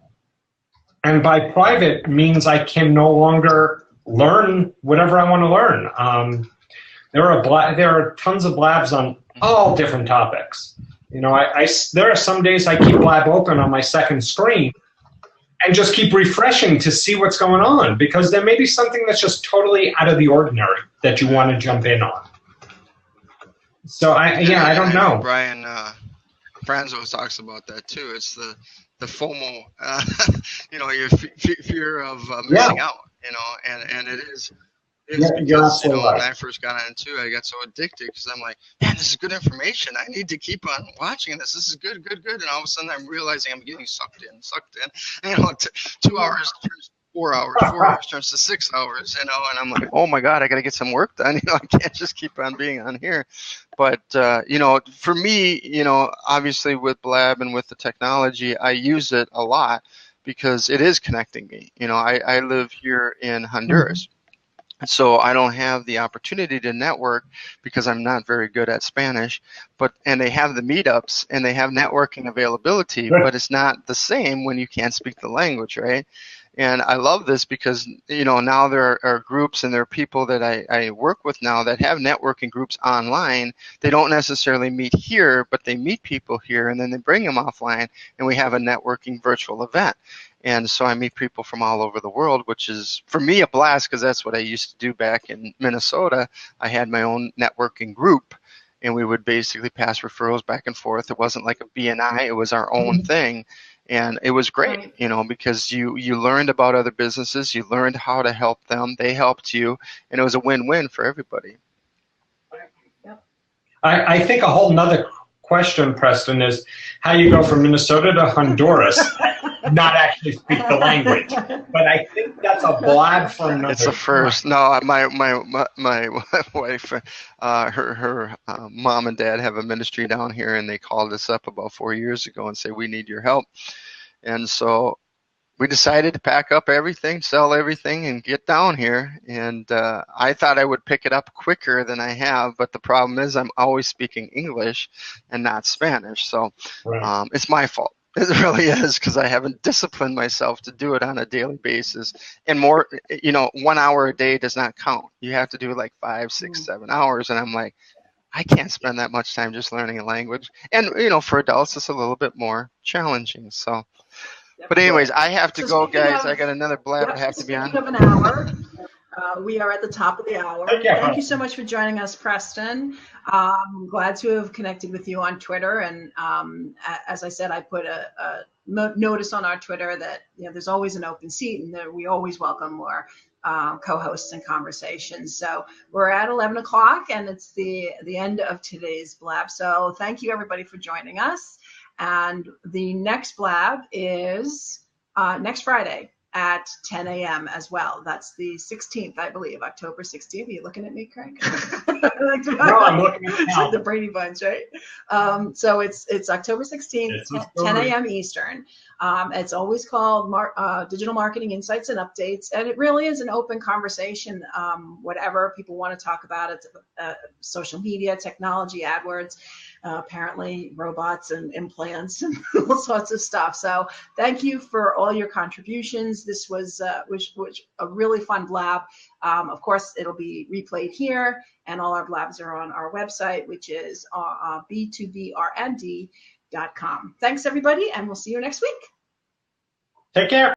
And by private means I can no longer learn whatever I want to learn. There are tons of Blabs on all different topics. You know, there are some days I keep Blab open on my second screen and just keep refreshing to see what's going on, because there may be something that's just totally out of the ordinary that you want to jump in on. So I don't know. Brian Franzo talks about that too. It's the FOMO, you know, your fear of missing out, you know, and it is. Because, you know, when I first got on it too, I got so addicted because I'm like, man, this is good information. I need to keep on watching this. This is good. And all of a sudden I'm realizing I'm getting sucked in. And, you know, 2 hours turns to 4 hours, 4 hours turns to 6 hours, you know, and I'm like, oh my God, I got to get some work done. You know, I can't just keep on being on here. But, you know, for me, you know, obviously with Blab and with the technology, I use it a lot because it is connecting me. You know, I live here in Honduras. So I don't have the opportunity to network because I'm not very good at Spanish, and they have the meetups and they have networking availability, but it's not the same when you can't speak the language, right? And I love this because, you know, now there are groups and there are people that I work with now that have networking groups online. They don't necessarily meet here, but they meet people here and then they bring them offline and we have a networking virtual event. And so I meet people from all over the world, which is, for me, a blast because that's what I used to do back in Minnesota. I had my own networking group, and we would basically pass referrals back and forth. It wasn't like a BNI. It was our own thing. And it was great, you know, because you learned about other businesses. You learned how to help them. They helped you. And it was a win-win for everybody. I think a whole nother question, Preston, is how you go from Minnesota to Honduras. Not actually speak the language, but I think that's a Blab for another. It's a first. No, my wife, her mom and dad have a ministry down here, and they called us up about 4 years ago and said, we need your help. And so we decided to pack up everything, sell everything, and get down here. And I thought I would pick it up quicker than I have, but the problem is I'm always speaking English and not Spanish. So it's my fault. It really is, because I haven't disciplined myself to do it on a daily basis. And more, you know, 1 hour a day does not count. You have to do like 5, 6, 7 hours. And I'm like, I can't spend that much time just learning a language. And, you know, for adults, it's a little bit more challenging. So, but anyways, I have to go, guys. I got another Blab I have to be on. Of an hour. We are at the top of the hour. Thank you so much for joining us, Preston. I'm glad to have connected with you on Twitter. And as I said, I put a notice on our Twitter that, you know, there's always an open seat and that we always welcome more co-hosts and conversations. So we're at 11 o'clock and it's the end of today's Blab. So thank you, everybody, for joining us. And the next Blab is next Friday. at 10 a.m. as well. That's the 16th, I believe, October 16th. Are you looking at me, Craig? No, I'm looking at It's like the Brady Bunch, right? So it's October 16th, 10 a.m. Eastern. It's always called Digital Marketing Insights and Updates, and it really is an open conversation. Whatever people want to talk about, it's social media, technology, AdWords, apparently robots and implants and all sorts of stuff. So thank you for all your contributions. This was which a really fun Blab. Of course, it'll be replayed here, and all our Blabs are on our website, which is b2brnd.com. Thanks, everybody, and we'll see you next week. Take care.